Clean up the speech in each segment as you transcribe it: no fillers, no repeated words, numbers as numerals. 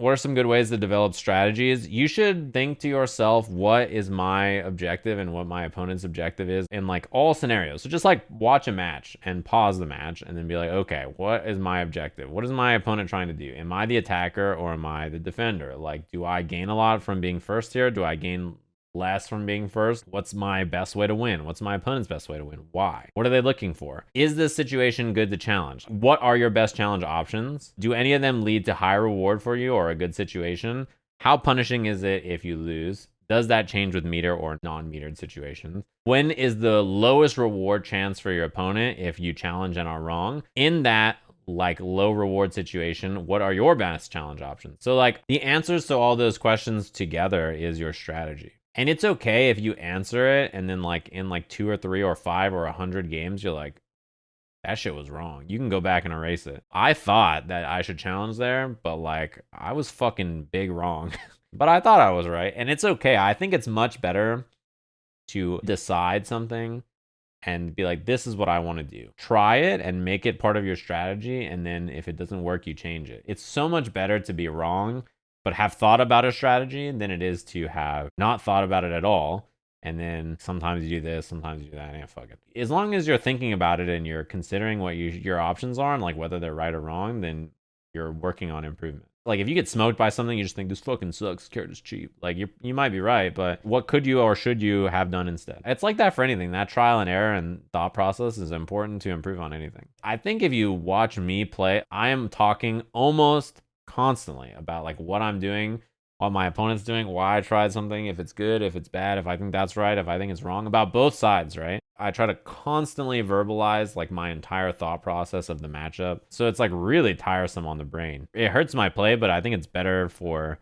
What are some good ways to develop strategies? You should think to yourself, what is my objective and what my opponent's objective is in like all scenarios. So just like watch a match and pause the match and then be like, okay, what is my objective? What is my opponent trying to do? Am I the attacker or am I the defender? Like, do I gain a lot from being first here? Do I gain less from being first? What's my best way to win? What's my opponent's best way to win? Why? What are they looking for? Is this situation good to challenge? What are your best challenge options? Do any of them lead to high reward for you or a good situation? How punishing is it if you lose? Does that change with meter or non-metered situations? When is the lowest reward chance for your opponent if you challenge and are wrong? In that like low reward situation, what are your best challenge options? So like the answers to all those questions together is your strategy. And it's okay if you answer it and then like in like 2 or 3 or 5 or 100 games, you're like, that shit was wrong. You can go back and erase it. I thought that I should challenge there, but like I was fucking big wrong. But I thought I was right. And it's okay. I think it's much better to decide something and be like, this is what I want to do. Try it and make it part of your strategy. And then if it doesn't work, you change it. It's so much better to be wrong but have thought about a strategy than it is to have not thought about it at all. And then sometimes you do this, sometimes you do that, and fuck it. As long as you're thinking about it and you're considering what your options are and like whether they're right or wrong, then you're working on improvement. Like if you get smoked by something, you just think this fucking sucks, carrot is cheap. Like you might be right, but what could you or should you have done instead? It's like that for anything. That trial and error and thought process is important to improve on anything. I think if you watch me play, I am talking almost constantly about like what I'm doing, what my opponent's doing, why I tried something, if it's good, if it's bad, if I think that's right, if I think it's wrong, about both sides, right? I try to constantly verbalize like my entire thought process of the matchup. So it's like really tiresome on the brain. It hurts my play, but I think it's better for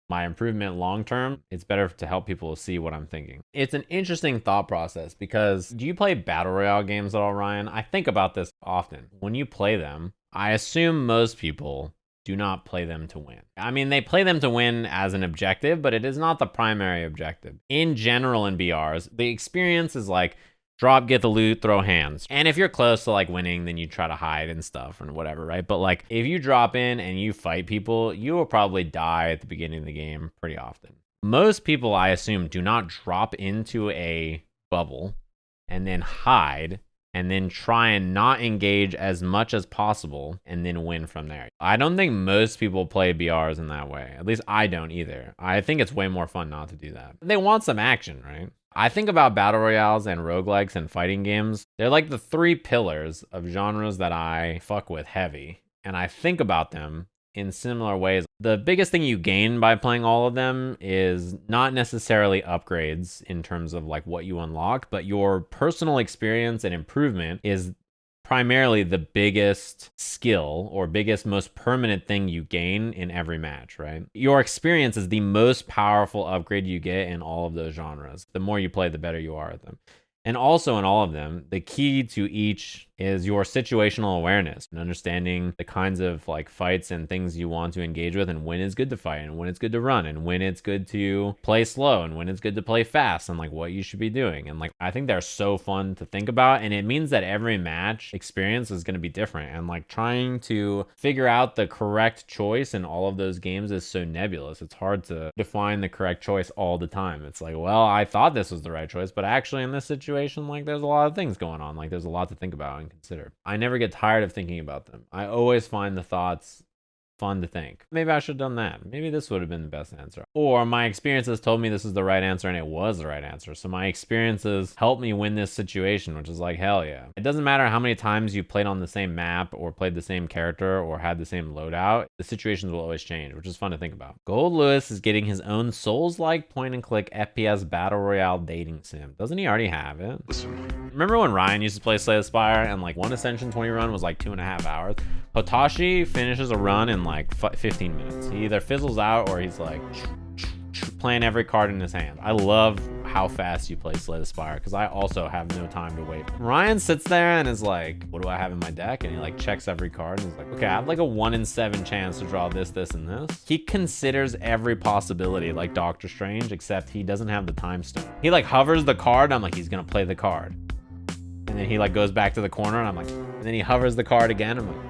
my improvement long term. It's better to help people see what I'm thinking. It's an interesting thought process because do you play battle royale games at all, Ryan? I think about this often. When you play them, I assume most people do not play them to win. I mean, they play them to win as an objective, but it is not the primary objective. In general, in BRs, the experience is like drop, get the loot, throw hands. And if you're close to like winning, then you try to hide and stuff and whatever, right? But like if you drop in and you fight people, you will probably die at the beginning of the game pretty often. Most people, I assume, do not drop into a bubble and then hide and then try and not engage as much as possible and then win from there. I don't think most people play BRs in that way. At least I don't either. I think it's way more fun not to do that. They want some action, right? I think about battle royales and roguelikes and fighting games. They're like the 3 pillars of genres that I fuck with heavy. And I think about them in similar ways. The biggest thing you gain by playing all of them is not necessarily upgrades in terms of like what you unlock, but your personal experience and improvement is primarily the biggest skill or biggest, most permanent thing you gain in every match, right? Your experience is the most powerful upgrade you get in all of those genres. The more you play, the better you are at them. And also in all of them, the key to each is your situational awareness and understanding the kinds of like fights and things you want to engage with and when it's good to fight and when it's good to run and when it's good to play slow and when it's good to play fast and like what you should be doing. And like, I think they're so fun to think about, and it means that every match experience is going to be different, and like trying to figure out the correct choice in all of those games is so nebulous. It's hard to define the correct choice all the time. It's like, well, I thought this was the right choice, but actually in this situation, like there's a lot of things going on. Like there's a lot to think about and consider. I never get tired of thinking about them. I always find the thoughts fun to think. Maybe I should have done that. Maybe this would have been the best answer. Or my experiences told me this is the right answer and it was the right answer. So my experiences helped me win this situation, which is like, hell yeah. It doesn't matter how many times you played on the same map or played the same character or had the same loadout, the situations will always change, which is fun to think about. Roguelewis is getting his own Souls-like point-and-click FPS battle royale dating sim. Doesn't he already have it? Remember when Ryan used to play Slay the Spire and like one Ascension 20 run was like 2.5 hours? Hotashi finishes a run in like 15 minutes. He either fizzles out or he's like playing every card in his hand. I love how fast you play Slay the Spire because I also have no time to wait. Ryan sits there and is like, what do I have in my deck? And he like checks every card and he's like, okay, I have like a 1 in 7 chance to draw this, this, and this. He considers every possibility like Doctor Strange, except he doesn't have the time stone. He like hovers the card. I'm like, he's gonna play the card. And then he like goes back to the corner and I'm like, and then he hovers the card again. I'm like,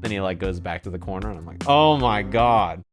then he like goes back to the corner and I'm like, oh my God.